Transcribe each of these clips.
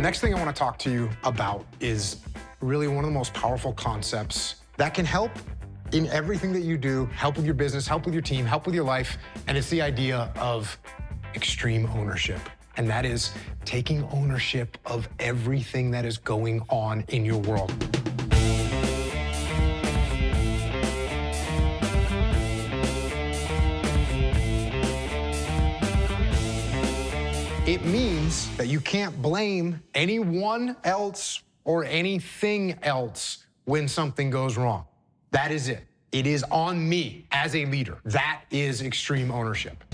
next thing I want to talk to you about is really one of the most powerful concepts that can help in everything that you do, help with your business, help with your team, help with your life, and it's the idea of extreme ownership. And that is taking ownership of everything that is going on in your world. It means that you can't blame anyone else or anything else when something goes wrong. That is it. It is on me as a leader. That is extreme ownership.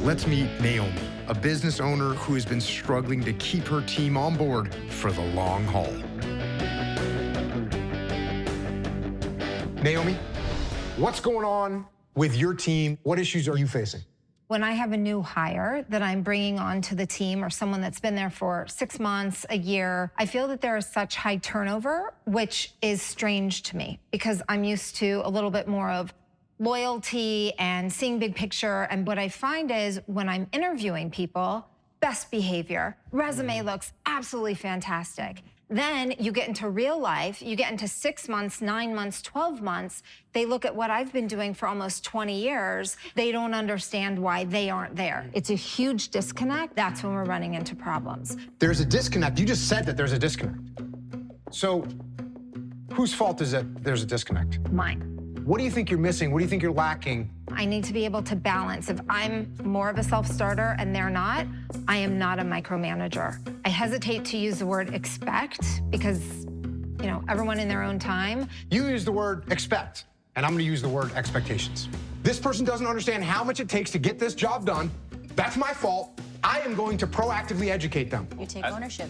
Let's meet Naomi, a business owner who has been struggling to keep her team on board for the long haul. Naomi, what's going on with your team? What issues are you facing? When I have a new hire that I'm bringing onto the team or someone that's been there for 6 months, a year, I feel that there is such high turnover, which is strange to me because I'm used to a little bit more of loyalty and seeing big picture. And what I find is when I'm interviewing people, best behavior, resume looks absolutely fantastic. Then you get into real life, you get into 6 months, 9 months, 12 months, they look at what I've been doing for almost 20 years, they don't understand why they aren't there. It's a huge disconnect. That's when we're running into problems. There's a disconnect. You just said that there's a disconnect. So whose fault is it there's a disconnect? Mine. What do you think you're missing? What do you think you're lacking? I need to be able to balance. If I'm more of a self-starter and they're not, I am not a micromanager. I hesitate to use the word expect because, you know, everyone in their own time. You use the word expect, and I'm gonna use the word expectations. This person doesn't understand how much it takes to get this job done. That's my fault. I am going to proactively educate them. You take ownership.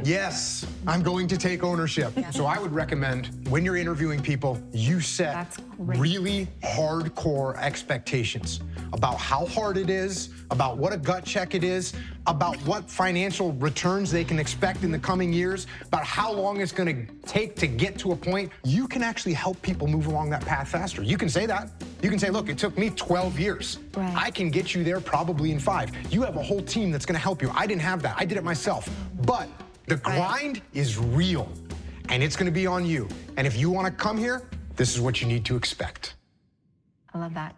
Yes, I'm going to take ownership. Yeah. So I would recommend when you're interviewing people, you set That's great. really hardcore expectations about how hard it is, about what a gut check it is, about what financial returns they can expect in the coming years, about how long it's gonna take to get to a point. You can actually help people move along that path faster. You can say that. You can say, look, it took me 12 years. Right. I can get you there probably in 5. You have a whole team that's gonna help you. I didn't have that. I did it myself. But the grind is real, and it's gonna be on you. And if you wanna come here, this is what you need to expect. I love that.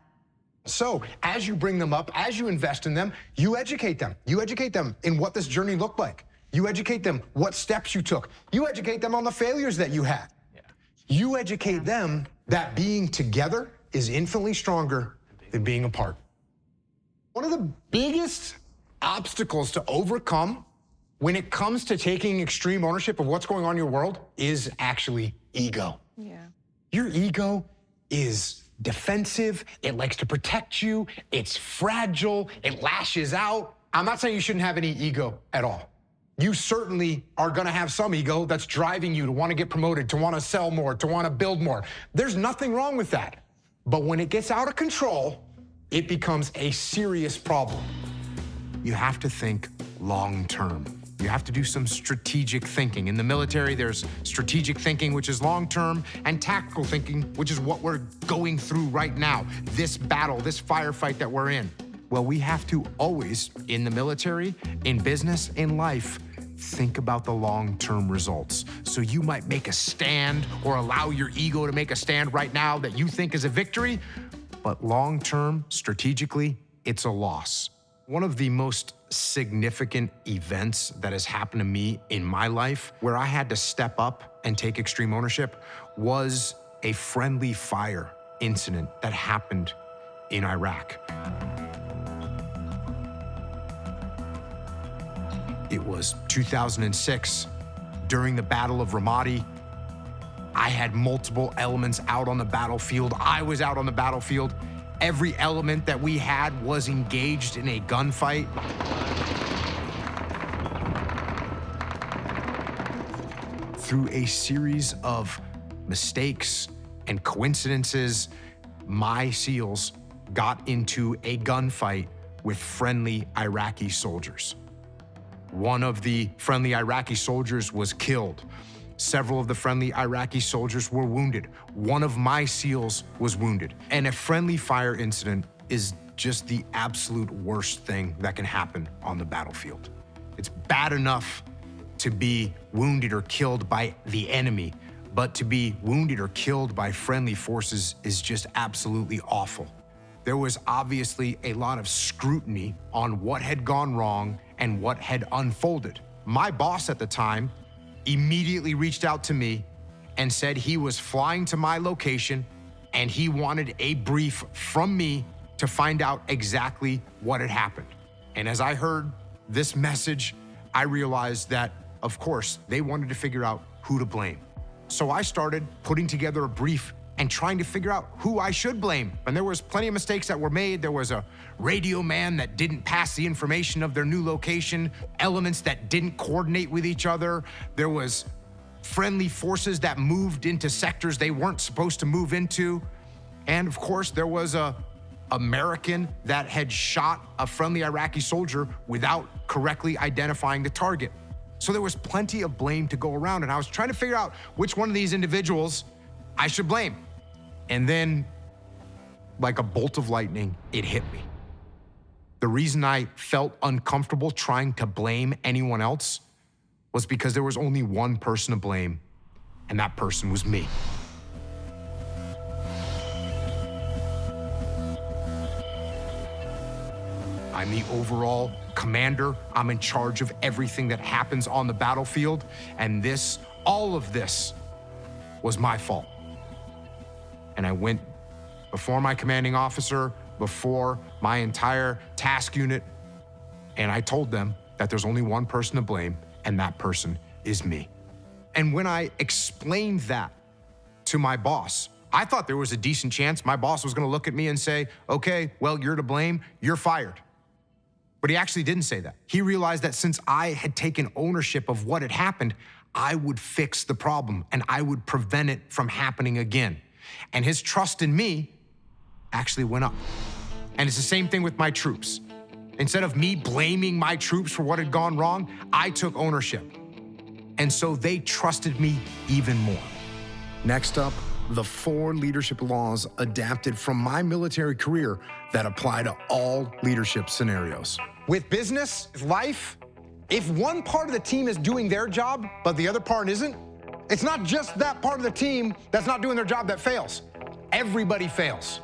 So as you bring them up, as you invest in them, you educate them. You educate them in what this journey looked like. You educate them what steps you took. You educate them on the failures that you had. Yeah. You educate them that being together is infinitely stronger than being apart. One of the biggest obstacles to overcome when it comes to taking extreme ownership of what's going on in your world is actually ego. Yeah. Your ego is defensive, it likes to protect you, it's fragile, it lashes out. I'm not saying you shouldn't have any ego at all. You certainly are gonna have some ego that's driving you to wanna get promoted, to wanna sell more, to wanna build more. There's nothing wrong with that. But when it gets out of control, it becomes a serious problem. You have to think long term. You have to do some strategic thinking. In the military, there's strategic thinking, which is long-term, and tactical thinking, which is what we're going through right now. This battle, this firefight that we're in. Well, we have to always, in the military, in business, in life, think about the long-term results. So you might make a stand or allow your ego to make a stand right now that you think is a victory, but long-term, strategically, it's a loss. One of the most significant events that has happened to me in my life where I had to step up and take extreme ownership was a friendly fire incident that happened in Iraq. It was 2006 during the Battle of Ramadi. I had multiple elements out on the battlefield. I was out on the battlefield. Every element that we had was engaged in a gunfight. Through a series of mistakes and coincidences, my SEALs got into a gunfight with friendly Iraqi soldiers. One of the friendly Iraqi soldiers was killed. Several of the friendly Iraqi soldiers were wounded. One of my SEALs was wounded. And a friendly fire incident is just the absolute worst thing that can happen on the battlefield. It's bad enough to be wounded or killed by the enemy, but to be wounded or killed by friendly forces is just absolutely awful. There was obviously a lot of scrutiny on what had gone wrong and what had unfolded. My boss at the time immediately reached out to me and said he was flying to my location and he wanted a brief from me to find out exactly what had happened. And as I heard this message, I realized that, of course, they wanted to figure out who to blame. So I started putting together a brief and trying to figure out who I should blame. And there was plenty of mistakes that were made. There was a radio man that didn't pass the information of their new location, elements that didn't coordinate with each other. There was friendly forces that moved into sectors they weren't supposed to move into. And of course, there was a American that had shot a friendly Iraqi soldier without correctly identifying the target. So there was plenty of blame to go around, and I was trying to figure out which one of these individuals I should blame. And then, like a bolt of lightning, it hit me. The reason I felt uncomfortable trying to blame anyone else was because there was only one person to blame, and that person was me. I'm the overall commander. I'm in charge of everything that happens on the battlefield. And all of this was my fault. And I went before my commanding officer, before my entire task unit, and I told them that there's only one person to blame, and that person is me. And when I explained that to my boss, I thought there was a decent chance my boss was gonna look at me and say, okay, well, you're to blame, you're fired. But he actually didn't say that. He realized that since I had taken ownership of what had happened, I would fix the problem and I would prevent it from happening again. And his trust in me actually went up. And it's the same thing with my troops. Instead of me blaming my troops for what had gone wrong, I took ownership. And so they trusted me even more. Next up, the 4 leadership laws adapted from my military career that apply to all leadership scenarios. With business, with life, if one part of the team is doing their job, but the other part isn't, it's not just that part of the team that's not doing their job that fails. Everybody fails.